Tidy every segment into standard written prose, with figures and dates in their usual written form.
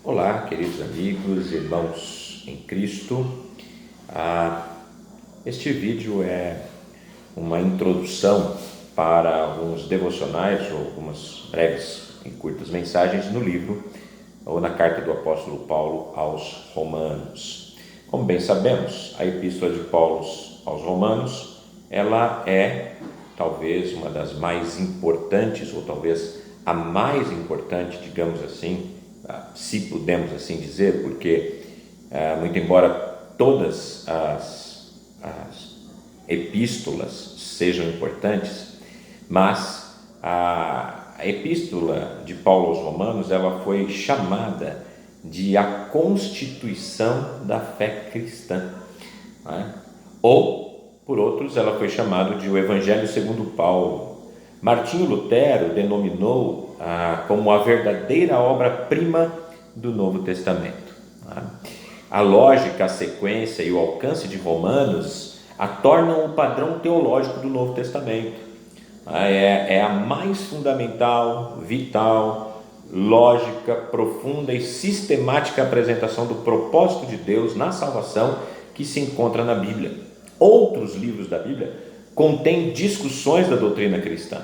Olá, queridos amigos, irmãos em Cristo. Este vídeo é uma introdução para alguns devocionais ou algumas breves e curtas mensagens no livro ou na carta do apóstolo Paulo aos Romanos. Como bem sabemos, a epístola de Paulo aos Romanos, ela é talvez uma das mais importantes, ou talvez a mais importante, digamos assim, se pudermos assim dizer, porque muito embora todas as epístolas sejam importantes, mas a epístola de Paulo aos Romanos, ela foi chamada de a constituição da fé cristã, né? Ou, por outros, ela foi chamada de o Evangelho segundo Paulo. Martinho Lutero denominou como a verdadeira obra-prima do Novo Testamento. A lógica, a sequência e o alcance de Romanos a tornam o padrão teológico do Novo Testamento. É a mais fundamental, vital, lógica, profunda e sistemática apresentação do propósito de Deus na salvação que se encontra na Bíblia. Outros livros da Bíblia contêm discussões da doutrina cristã,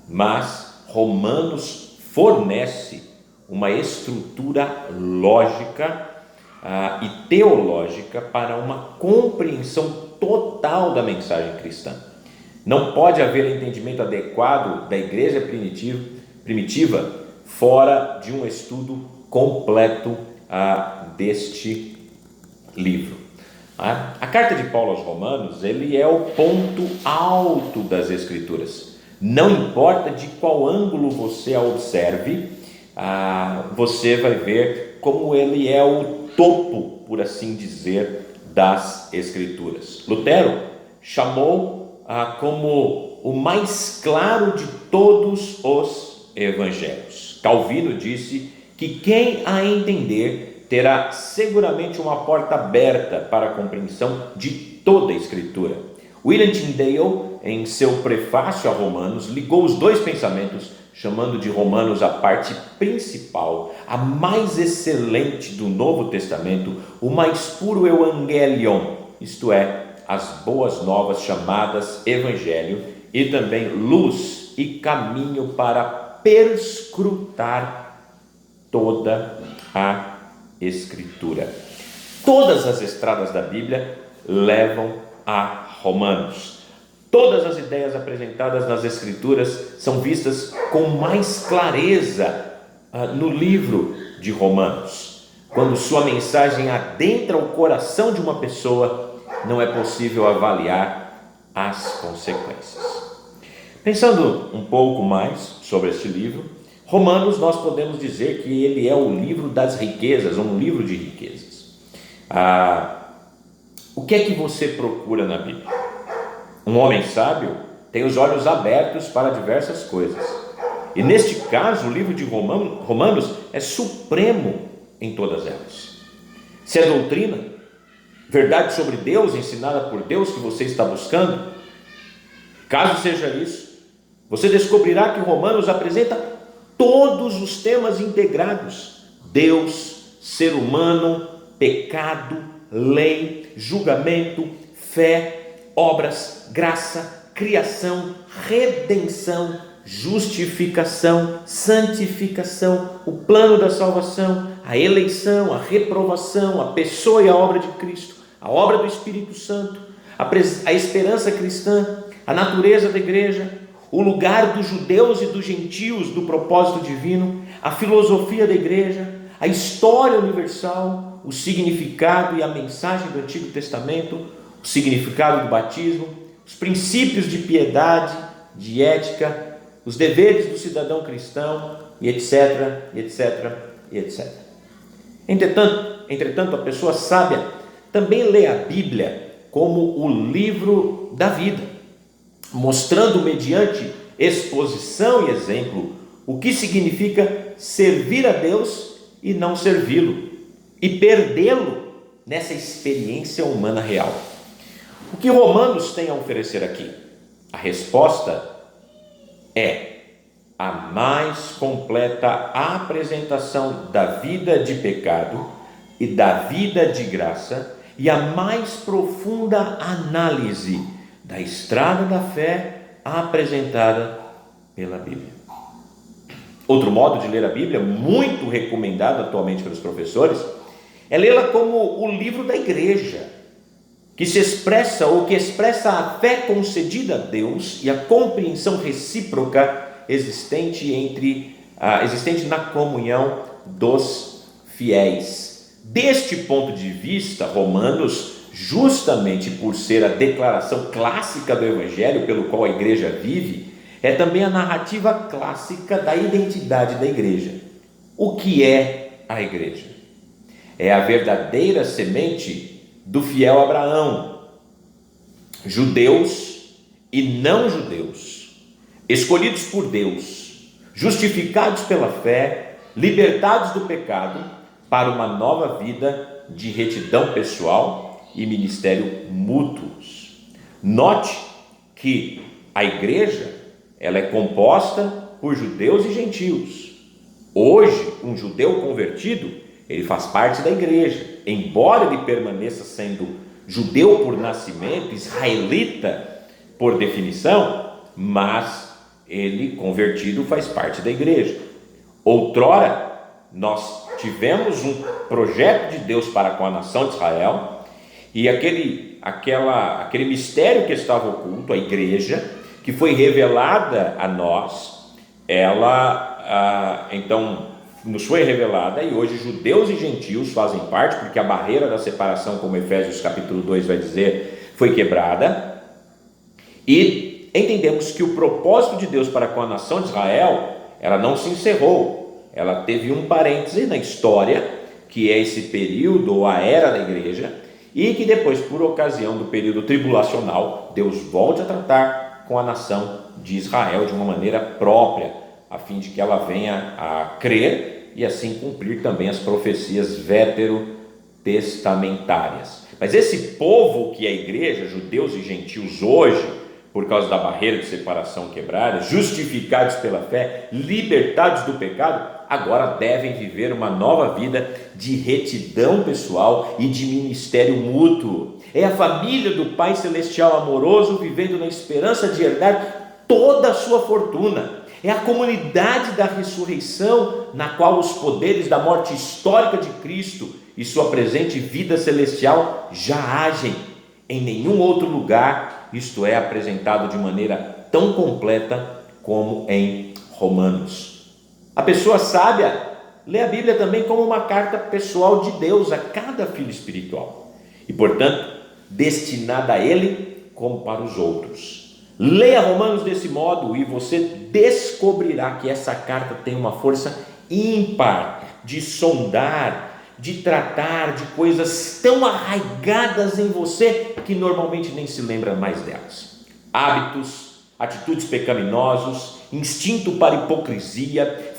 mas Romanos fornece uma estrutura lógica e teológica para uma compreensão total da mensagem cristã. Não pode haver entendimento adequado da igreja primitiva fora de um estudo completo deste livro. A carta de Paulo aos Romanos, ele é o ponto alto das Escrituras. Não importa de qual ângulo você a observe, você vai ver como ele é o topo, por assim dizer, das Escrituras. Lutero chamou como o mais claro de todos os evangelhos. Calvino disse que quem a entender terá seguramente uma porta aberta para a compreensão de toda a Escritura. William Tyndale, em seu prefácio a Romanos, ligou os dois pensamentos, chamando de Romanos a parte principal, a mais excelente do Novo Testamento, o mais puro Evangelion, isto é, as boas novas chamadas Evangelho, e também luz e caminho para perscrutar toda a Escritura. Todas as estradas da Bíblia levam a Romanos. Todas as ideias apresentadas nas Escrituras são vistas com mais clareza no livro de Romanos. Quando sua mensagem adentra o coração de uma pessoa, não é possível avaliar as consequências. Pensando um pouco mais sobre este livro, Romanos, nós podemos dizer que ele é o livro das riquezas, um livro de riquezas. O que é que você procura na Bíblia? Um homem sábio tem os olhos abertos para diversas coisas. E neste caso, o livro de Romanos é supremo em todas elas. Se é doutrina, verdade sobre Deus, ensinada por Deus, que você está buscando, caso seja isso, você descobrirá que Romanos apresenta todos os temas integrados: Deus, ser humano, pecado, lei, julgamento, fé, obras, graça, criação, redenção, justificação, santificação, o plano da salvação, a eleição, a reprovação, a pessoa e a obra de Cristo, a obra do Espírito Santo, a esperança cristã, a natureza da igreja, o lugar dos judeus e dos gentios do propósito divino, a filosofia da igreja, a história universal, o significado e a mensagem do Antigo Testamento, o significado do batismo, os princípios de piedade, de ética, os deveres do cidadão cristão, e etc, etc, etc. Entretanto, a pessoa sábia também lê a Bíblia como o livro da vida, mostrando mediante exposição e exemplo o que significa servir a Deus e não servi-lo, e perdê-lo nessa experiência humana real. O que Romanos tem a oferecer aqui? A resposta é a mais completa apresentação da vida de pecado e da vida de graça e a mais profunda análise da estrada da fé apresentada pela Bíblia. Outro modo de ler a Bíblia, muito recomendado atualmente pelos professores, é lê-la como o livro da igreja, que expressa a fé concedida a Deus e a compreensão recíproca existente na comunhão dos fiéis. Deste ponto de vista, Romanos, justamente por ser a declaração clássica do Evangelho pelo qual a igreja vive, é também a narrativa clássica da identidade da igreja. O que é a igreja? É a verdadeira semente do fiel Abraão, judeus e não judeus, escolhidos por Deus, justificados pela fé, libertados do pecado para uma nova vida de retidão pessoal e ministério mútuos. Note que a igreja, ela é composta por judeus e gentios. Hoje, um judeu convertido, ele faz parte da igreja, embora ele permaneça sendo judeu por nascimento, israelita por definição, mas ele convertido faz parte da igreja. Outrora, nós tivemos um projeto de Deus para com a nação de Israel, e aquele mistério que estava oculto, a igreja, que foi revelada a nós, ela então nos foi revelada, e hoje judeus e gentios fazem parte, porque a barreira da separação, como Efésios capítulo 2 vai dizer, foi quebrada, e entendemos que o propósito de Deus para com a nação de Israel, ela não se encerrou, ela teve um parêntese na história, que é esse período, ou a era da igreja, e que depois, por ocasião do período tribulacional, Deus volte a tratar com a nação de Israel de uma maneira própria, a fim de que ela venha a crer e assim cumprir também as profecias veterotestamentárias. Mas esse povo que é a igreja, judeus e gentios hoje, por causa da barreira de separação quebrada, justificados pela fé, libertados do pecado, agora devem viver uma nova vida de retidão pessoal e de ministério mútuo. É a família do Pai Celestial amoroso vivendo na esperança de herdar toda a sua fortuna. É a comunidade da ressurreição na qual os poderes da morte histórica de Cristo e sua presente vida celestial já agem. Em nenhum outro lugar isto é apresentado de maneira tão completa como em Romanos. A pessoa sábia lê a Bíblia também como uma carta pessoal de Deus a cada filho espiritual e, portanto, destinada a ele como para os outros. Leia Romanos desse modo e você descobrirá que essa carta tem uma força ímpar de sondar, de tratar de coisas tão arraigadas em você que normalmente nem se lembra mais delas. Hábitos, atitudes pecaminosos, instinto para hipocrisia,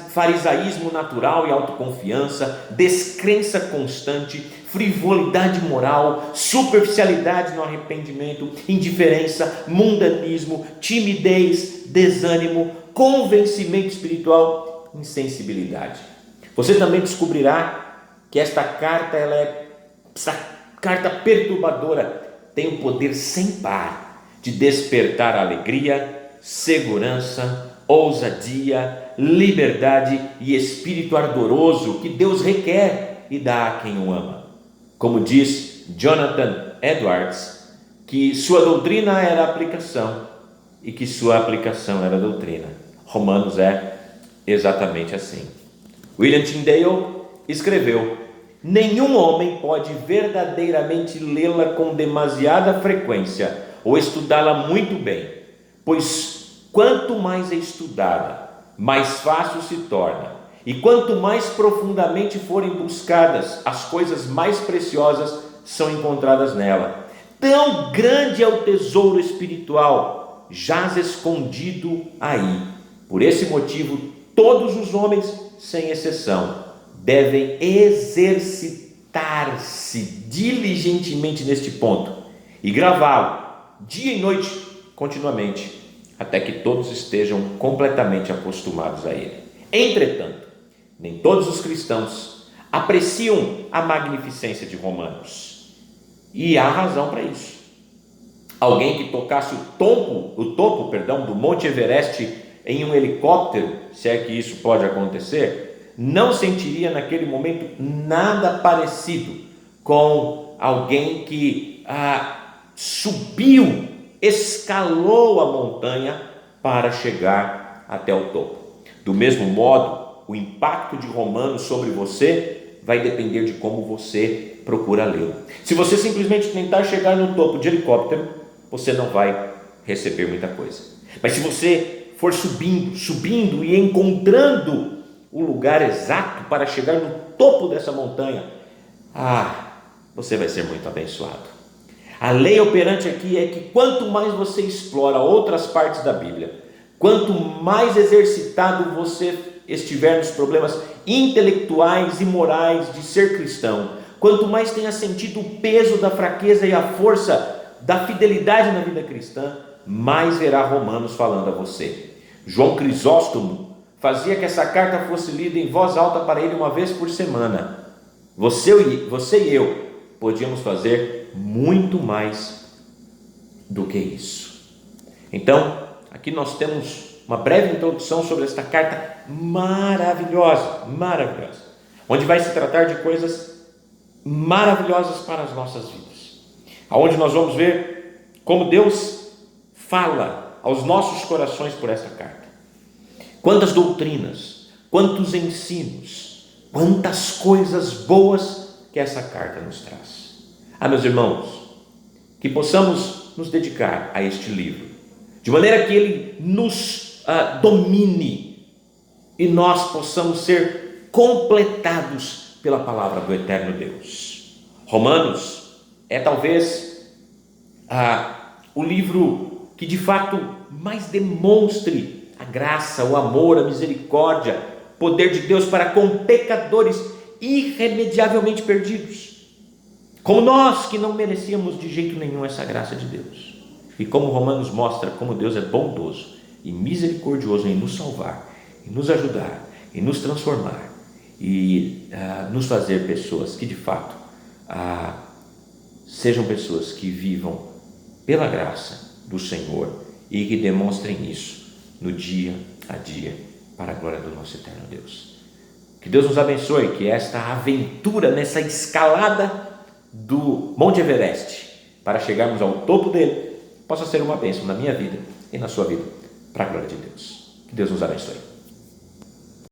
farisaísmo natural e autoconfiança, descrença constante, frivolidade moral, superficialidade no arrependimento, indiferença, mundanismo, timidez, desânimo, convencimento espiritual, insensibilidade. Você também descobrirá que essa carta perturbadora tem o poder sem par de despertar alegria, segurança, ousadia, liberdade e espírito ardoroso que Deus requer e dá a quem o ama. Como diz Jonathan Edwards, que sua doutrina era aplicação e que sua aplicação era doutrina. Romanos é exatamente assim. William Tyndale escreveu: nenhum homem pode verdadeiramente lê-la com demasiada frequência ou estudá-la muito bem, pois quanto mais é estudada, mais fácil se torna, e quanto mais profundamente forem buscadas, as coisas mais preciosas são encontradas nela. Tão grande é o tesouro espiritual, jaz escondido aí. Por esse motivo, todos os homens, sem exceção, devem exercitar-se diligentemente neste ponto e gravá-lo dia e noite continuamente, até que todos estejam completamente acostumados a Ele. Entretanto, nem todos os cristãos apreciam a magnificência de Romanos, e há razão para isso. Alguém que tocasse o topo do Monte Everest em um helicóptero, se é que isso pode acontecer, não sentiria naquele momento nada parecido com alguém que subiu, escalou a montanha para chegar até o topo. Do mesmo modo, o impacto de Romanos sobre você vai depender de como você procura lê-lo. Se você simplesmente tentar chegar no topo de helicóptero, você não vai receber muita coisa. Mas se você for subindo e encontrando o lugar exato para chegar no topo dessa montanha, você vai ser muito abençoado. A lei operante aqui é que quanto mais você explora outras partes da Bíblia, quanto mais exercitado você estiver nos problemas intelectuais e morais de ser cristão, quanto mais tenha sentido o peso da fraqueza e a força da fidelidade na vida cristã, mais verá Romanos falando a você. João Crisóstomo fazia que essa carta fosse lida em voz alta para ele uma vez por semana. Você e eu podíamos fazer muito mais do que isso. Então, aqui nós temos uma breve introdução sobre esta carta maravilhosa, onde vai se tratar de coisas maravilhosas para as nossas vidas, aonde nós vamos ver como Deus fala aos nossos corações por esta carta. Quantas doutrinas, quantos ensinos, quantas coisas boas que essa carta nos traz. Meus irmãos, que possamos nos dedicar a este livro, de maneira que ele nos domine e nós possamos ser completados pela palavra do eterno Deus. Romanos é talvez o livro que de fato mais demonstre a graça, o amor, a misericórdia, poder de Deus para com pecadores irremediavelmente perdidos, como nós que não merecíamos de jeito nenhum essa graça de Deus. E como Romanos mostra como Deus é bondoso e misericordioso em nos salvar, em nos ajudar, em nos transformar e nos fazer pessoas que de fato sejam pessoas que vivam pela graça do Senhor e que demonstrem isso no dia a dia para a glória do nosso eterno Deus. Que Deus nos abençoe, que esta aventura nessa escalada do Monte Everest para chegarmos ao topo dele possa ser uma bênção na minha vida e na sua vida, para a glória de Deus. Que Deus nos abençoe.